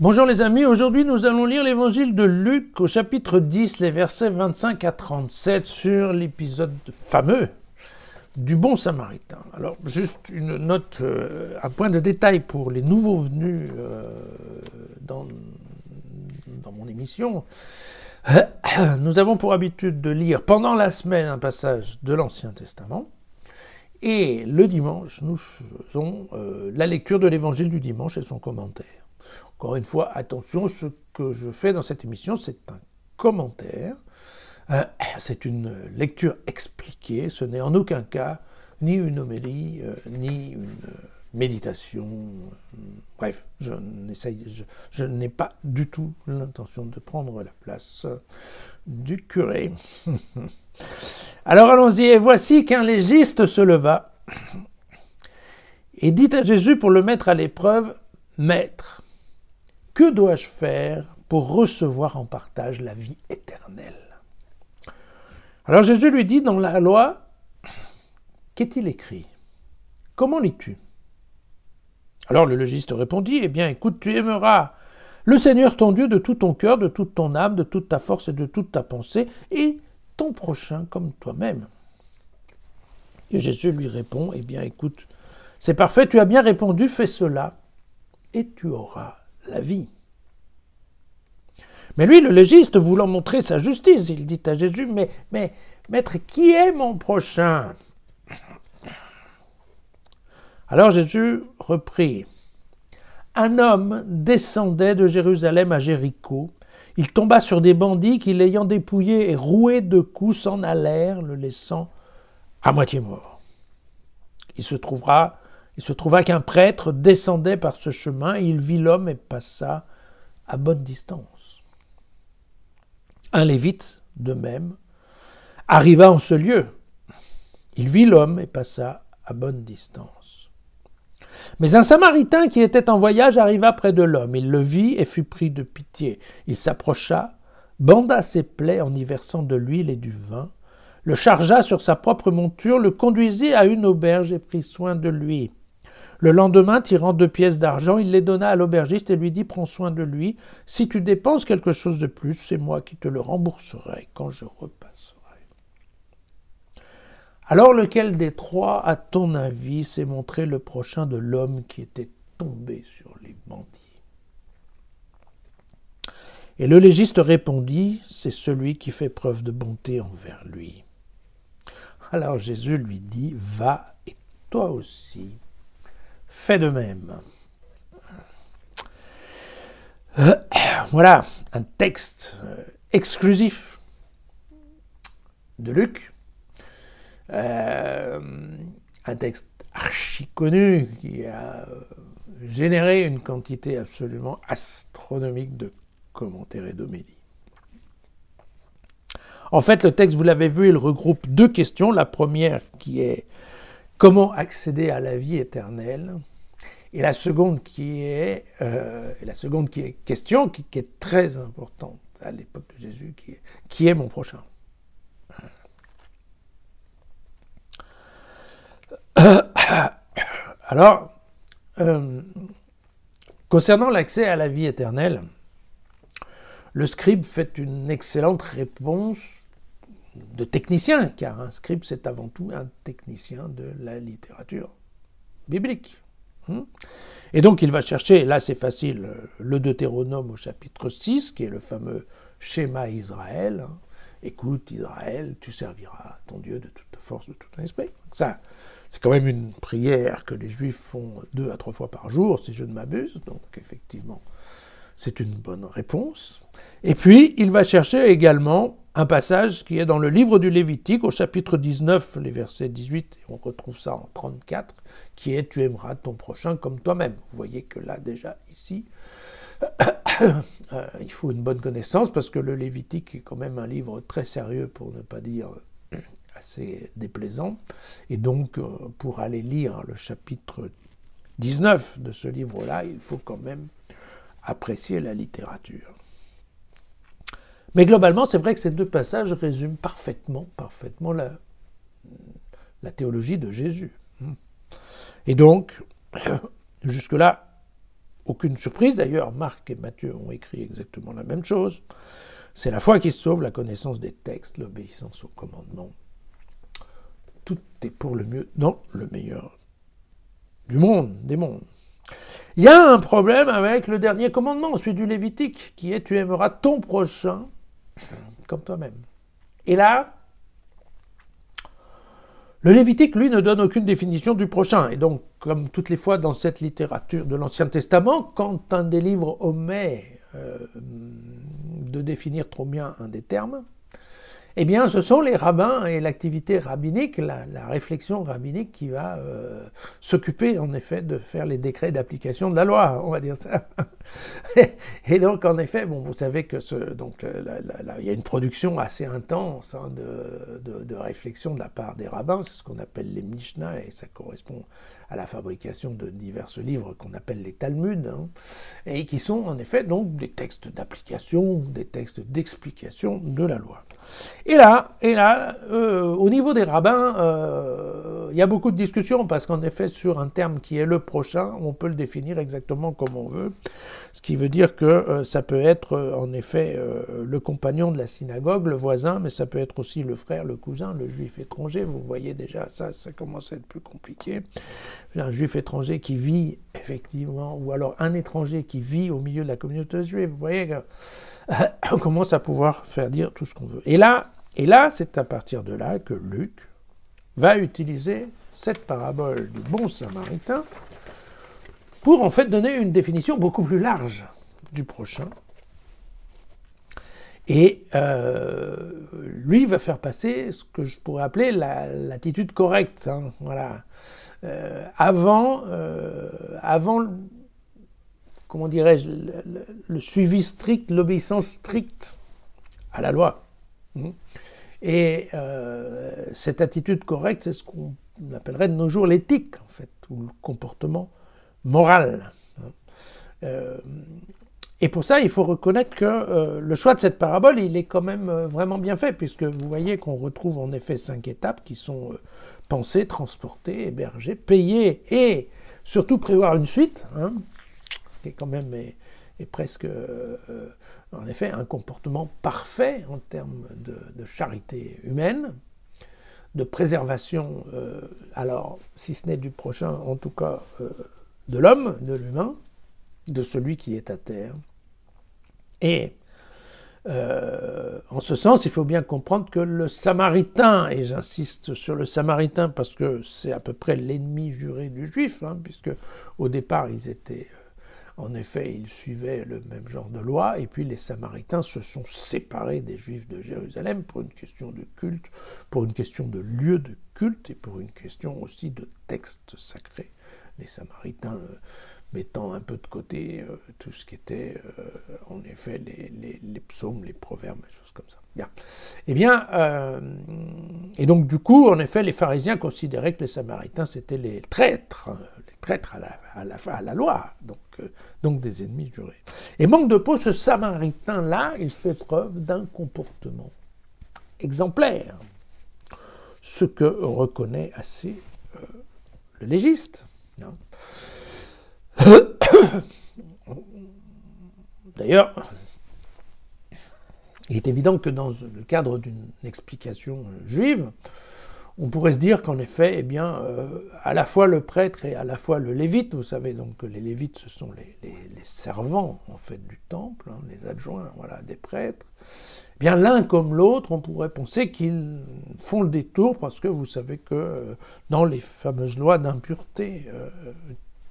Bonjour les amis, aujourd'hui nous allons lire l'évangile de Luc au chapitre 10, les versets 25 à 37 sur l'épisode fameux du bon samaritain. Alors juste une note, un point de détail pour les nouveaux venus dans mon émission. Nous avons pour habitude de lire pendant la semaine un passage de l'Ancien Testament et le dimanche nous faisons la lecture de l'évangile du dimanche et son commentaire. Encore une fois, attention, ce que je fais dans cette émission, c'est un commentaire, c'est une lecture expliquée, ce n'est en aucun cas ni une homélie, ni une méditation. Bref, je n'ai pas du tout l'intention de prendre la place du curé. Alors allons-y, et voici qu'un légiste se leva et dit à Jésus pour le mettre à l'épreuve, « Maître, que dois-je faire pour recevoir en partage la vie éternelle ?» Alors Jésus lui dit, dans la loi, qu'est-il écrit? Comment lis-tu? Alors le légiste répondit, eh bien écoute, tu aimeras le Seigneur ton Dieu de tout ton cœur, de toute ton âme, de toute ta force et de toute ta pensée, et ton prochain comme toi-même. Et Jésus lui répond, eh bien écoute, c'est parfait, tu as bien répondu, fais cela, et tu auras la vie. Mais lui, le légiste, voulant montrer sa justice, il dit à Jésus, mais maître, qui est mon prochain? Alors Jésus reprit, un homme descendait de Jérusalem à Jéricho, il tomba sur des bandits qui, l'ayant dépouillé et roué de coups, s'en allèrent, le laissant à moitié mort. Il se trouva qu'un prêtre descendait par ce chemin, il vit l'homme et passa à bonne distance. Un lévite, de même, arriva en ce lieu. Il vit l'homme et passa à bonne distance. Mais un samaritain qui était en voyage arriva près de l'homme. Il le vit et fut pris de pitié. Il s'approcha, banda ses plaies en y versant de l'huile et du vin, le chargea sur sa propre monture, le conduisit à une auberge et prit soin de lui. Le lendemain, tirant 2 pièces d'argent, il les donna à l'aubergiste et lui dit « Prends soin de lui. Si tu dépenses quelque chose de plus, c'est moi qui te le rembourserai quand je repasserai. » Alors lequel des trois, à ton avis, s'est montré le prochain de l'homme qui était tombé sur les bandits? Et le légiste répondit « C'est celui qui fait preuve de bonté envers lui. » Alors Jésus lui dit « Va, et toi aussi, fais de même. » Voilà un texte exclusif de Luc, un texte archi connu qui a généré une quantité absolument astronomique de commentaires et d'homélies. En fait, le texte, vous l'avez vu, il regroupe 2 questions. La première qui est « Comment accéder à la vie éternelle ?» et la seconde qui est question, qui est très importante à l'époque de Jésus, qui est mon prochain. Alors, concernant l'accès à la vie éternelle, le scribe fait une excellente réponse de technicien, car un scribe, c'est avant tout un technicien de la littérature biblique. Et donc, il va chercher, là c'est facile, le Deutéronome au chapitre 6, qui est le fameux schéma Israël. Écoute, Israël, tu serviras ton Dieu de toute ta force, de tout ton esprit. Ça, c'est quand même une prière que les Juifs font 2 à 3 fois par jour, si je ne m'abuse. Donc, effectivement, c'est une bonne réponse. Et puis, il va chercher également un passage qui est dans le livre du Lévitique, au chapitre 19, les versets 18, et on retrouve ça en 34, qui est « Tu aimeras ton prochain comme toi-même ». Vous voyez que là, déjà, ici, il faut une bonne connaissance, parce que le Lévitique est quand même un livre très sérieux, pour ne pas dire assez déplaisant. Et donc, pour aller lire le chapitre 19 de ce livre-là, il faut quand même apprécier la littérature. Mais globalement, c'est vrai que ces 2 passages résument parfaitement la théologie de Jésus. Et donc, jusque-là, aucune surprise, d'ailleurs, Marc et Matthieu ont écrit exactement la même chose. C'est la foi qui sauve, la connaissance des textes, l'obéissance aux commandements. Tout est pour le mieux, dans le meilleur du monde, des mondes. Il y a un problème avec le dernier commandement, celui du Lévitique, qui est « tu aimeras ton prochain comme toi-même ». Et là, le Lévitique, lui, ne donne aucune définition du prochain. Et donc, comme toutes les fois dans cette littérature de l'Ancien Testament, quand un des livres omet de définir trop bien un des termes, eh bien, ce sont les rabbins et l'activité rabbinique, la réflexion rabbinique qui va s'occuper, en effet, de faire les décrets d'application de la loi, on va dire ça. Et donc, en effet, bon, vous savez que il y a une production assez intense de réflexion de la part des rabbins, c'est ce qu'on appelle les Mishnah, et ça correspond à la fabrication de divers livres qu'on appelle les Talmuds, hein, et qui sont, en effet, donc, des textes d'application, des textes d'explication de la loi. Et là, au niveau des rabbins, il y a beaucoup de discussions parce qu'en effet, sur un terme qui est le prochain, on peut le définir exactement comme on veut. Ce qui veut dire que ça peut être en effet le compagnon de la synagogue, le voisin, mais ça peut être aussi le frère, le cousin, le juif étranger. Vous voyez déjà, ça commence à être plus compliqué. Un juif étranger qui vit effectivement, ou alors un étranger qui vit au milieu de la communauté juive. Vous voyez que on commence à pouvoir faire dire tout ce qu'on veut. Et là, c'est à partir de là que Luc va utiliser cette parabole du bon samaritain pour en fait donner une définition beaucoup plus large du prochain. Et lui va faire passer ce que je pourrais appeler l'attitude correcte. Hein, voilà. Avant comment dirais-je, le suivi strict, l'obéissance stricte à la loi. Et cette attitude correcte, c'est ce qu'on appellerait de nos jours l'éthique, en fait, ou le comportement moral. Et pour ça, il faut reconnaître que le choix de cette parabole, il est quand même vraiment bien fait, puisque vous voyez qu'on retrouve en effet 5 étapes qui sont pensées, transportées, hébergées, payées, et surtout prévoir une suite, hein, qui est quand même est presque, en effet, un comportement parfait en termes de charité humaine, de préservation, alors, si ce n'est du prochain, en tout cas, de l'homme, de l'humain, de celui qui est à terre. Et, en ce sens, il faut bien comprendre que le Samaritain, et j'insiste sur le Samaritain parce que c'est à peu près l'ennemi juré du Juif, hein, puisque au départ, ils étaient... En effet, ils suivaient le même genre de loi, et puis les Samaritains se sont séparés des Juifs de Jérusalem pour une question de culte, pour une question de lieu de culte, et pour une question aussi de texte sacré. Les Samaritains mettant un peu de côté tout ce qui était, en effet, les psaumes, les proverbes, des choses comme ça. Bien. Eh bien, et donc du coup, en effet, les pharisiens considéraient que les Samaritains, c'était les traîtres à la loi, donc des ennemis jurés. Et manque de peau, ce Samaritain-là, il fait preuve d'un comportement exemplaire, ce que reconnaît assez le légiste. Hein. D'ailleurs, il est évident que dans le cadre d'une explication juive, on pourrait se dire qu'en effet, eh bien, à la fois le prêtre et à la fois le lévite, vous savez donc que les lévites, ce sont les servants en fait du temple, hein, les adjoints, voilà, des prêtres. Eh bien, l'un comme l'autre, on pourrait penser qu'ils font le détour parce que vous savez que dans les fameuses lois d'impureté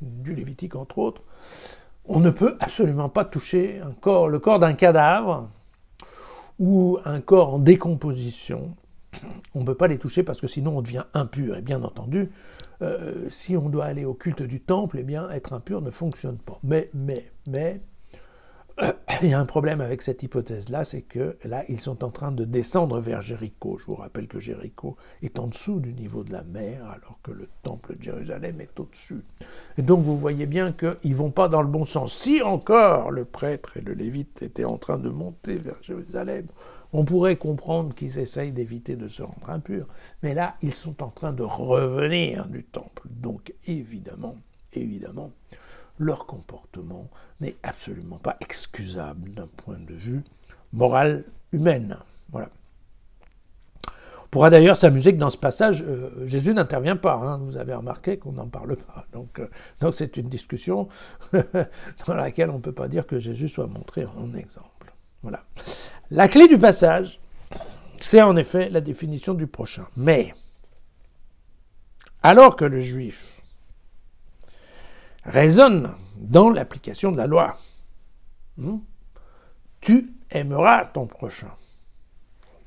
du Lévitique entre autres, on ne peut absolument pas toucher le corps d'un cadavre ou un corps en décomposition. On ne peut pas les toucher parce que sinon on devient impur. Et bien entendu, si on doit aller au culte du temple, eh bien être impur ne fonctionne pas. Mais il y a un problème avec cette hypothèse-là, c'est que là, ils sont en train de descendre vers Jéricho. Je vous rappelle que Jéricho est en dessous du niveau de la mer, alors que le temple de Jérusalem est au-dessus. Et donc, vous voyez bien qu'ils ne vont pas dans le bon sens. Si encore le prêtre et le lévite étaient en train de monter vers Jérusalem, on pourrait comprendre qu'ils essayent d'éviter de se rendre impurs. Mais là, ils sont en train de revenir du temple. Donc, évidemment, leur comportement n'est absolument pas excusable d'un point de vue moral humain. Voilà. On pourra d'ailleurs s'amuser que dans ce passage, Jésus n'intervient pas. Hein. Vous avez remarqué qu'on n'en parle pas. Donc c'est une discussion dans laquelle on ne peut pas dire que Jésus soit montré en exemple. Voilà. La clé du passage, c'est en effet la définition du prochain. Mais, alors que le juif raisonne dans l'application de la loi, tu aimeras ton prochain.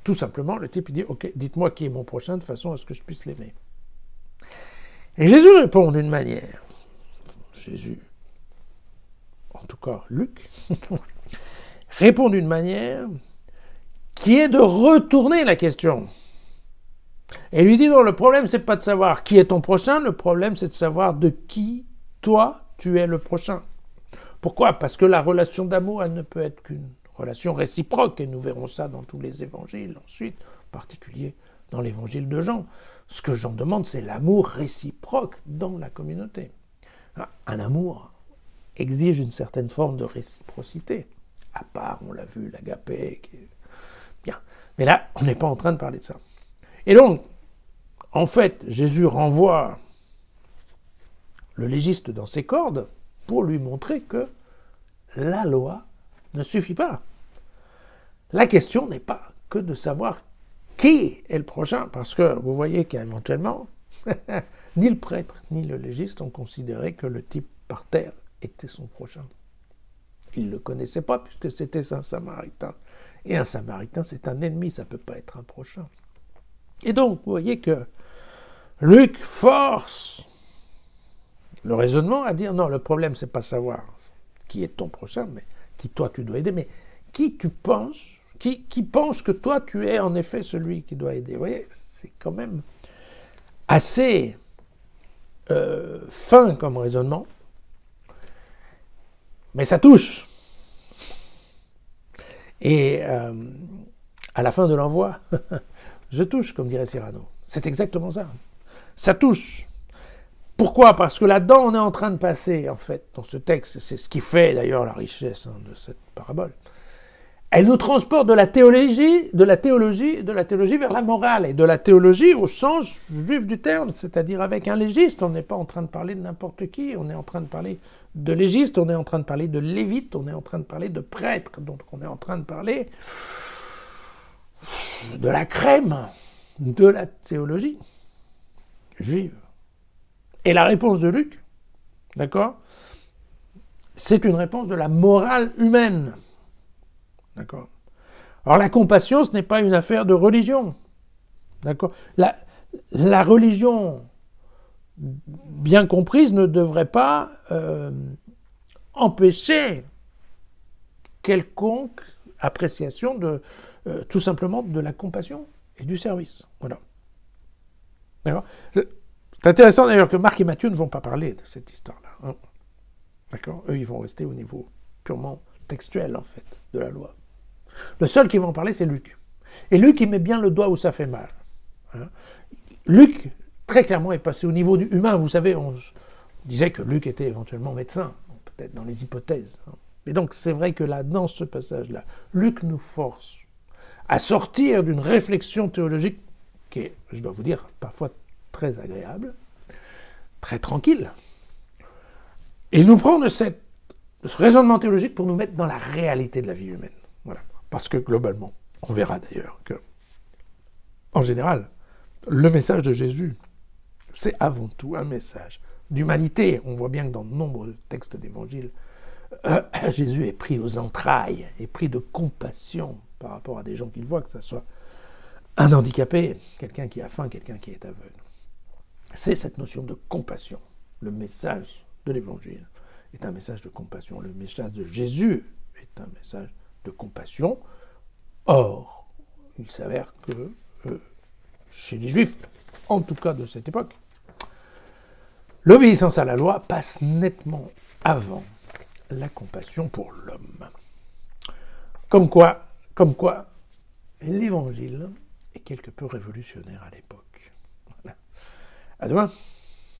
Tout simplement, le type il dit « Ok, dites-moi qui est mon prochain de façon à ce que je puisse l'aimer. » Et Jésus répond d'une manière, Jésus, en tout cas Luc, répond d'une manière qui est de retourner la question. Et lui dit non, le problème c'est pas de savoir qui est ton prochain, le problème c'est de savoir de qui, toi, tu es le prochain. Pourquoi ? Parce que la relation d'amour, elle ne peut être qu'une relation réciproque, et nous verrons ça dans tous les évangiles ensuite, en particulier dans l'évangile de Jean. Ce que Jean demande, c'est l'amour réciproque dans la communauté. Un amour exige une certaine forme de réciprocité, à part, on l'a vu, l'agapé, qui est bien. Mais là, on n'est pas en train de parler de ça. Et donc, en fait, Jésus renvoie le légiste dans ses cordes pour lui montrer que la loi ne suffit pas. La question n'est pas que de savoir qui est le prochain, parce que vous voyez qu'éventuellement, ni le prêtre ni le légiste ont considéré que le type par terre était son prochain. Ils ne le connaissaient pas puisque c'était un Samaritain. Et un Samaritain, c'est un ennemi, ça ne peut pas être un prochain. Et donc, vous voyez que Luc force le raisonnement à dire non, le problème, c'est pas savoir qui est ton prochain, mais qui toi tu dois aider, mais qui tu penses, qui pense que toi tu es en effet celui qui doit aider. Vous voyez, c'est quand même assez fin comme raisonnement, mais ça touche. Et à la fin de l'envoi, je touche, comme dirait Cyrano. C'est exactement ça. Ça touche. Pourquoi ? Parce que là-dedans, on est en train de passer, en fait, dans ce texte, c'est ce qui fait d'ailleurs la richesse de cette parabole. Elle nous transporte de la théologie vers la morale, et de la théologie au sens juif du terme, c'est-à-dire avec un légiste. On n'est pas en train de parler de n'importe qui, on est en train de parler de légiste, on est en train de parler de lévite, on est en train de parler de prêtre, donc on est en train de parler de la crème de la théologie juive. Et la réponse de Luc, d'accord, c'est une réponse de la morale humaine. D'accord. Alors la compassion, ce n'est pas une affaire de religion. D'accord. La religion, bien comprise, ne devrait pas empêcher quelconque appréciation de tout simplement de la compassion et du service. Voilà. D'accord. C'est intéressant d'ailleurs que Marc et Matthieu ne vont pas parler de cette histoire-là. Hein. D'accord. Eux, ils vont rester au niveau purement textuel, en fait, de la loi. Le seul qui va en parler, c'est Luc. Et Luc, il met bien le doigt où ça fait mal. Hein. Luc, très clairement, est passé au niveau du humain. Vous savez, on disait que Luc était éventuellement médecin, peut-être dans les hypothèses. Hein. Et donc, c'est vrai que là, dans ce passage-là, Luc nous force à sortir d'une réflexion théologique qui est, je dois vous dire, parfois très agréable, très tranquille, et nous prend de ce raisonnement théologique pour nous mettre dans la réalité de la vie humaine. Voilà. Parce que globalement, on verra d'ailleurs que, en général, le message de Jésus, c'est avant tout un message d'humanité. On voit bien que dans de nombreux textes d'évangile, Jésus est pris aux entrailles, est pris de compassion par rapport à des gens qu'il voit, que ce soit un handicapé, quelqu'un qui a faim, quelqu'un qui est aveugle. C'est cette notion de compassion. Le message de l'évangile est un message de compassion. Le message de Jésus est un message de compassion. Or, il s'avère que chez les Juifs, en tout cas de cette époque, l'obéissance à la loi passe nettement avant la compassion pour l'homme. Comme quoi, l'évangile est quelque peu révolutionnaire à l'époque. Voilà. À demain.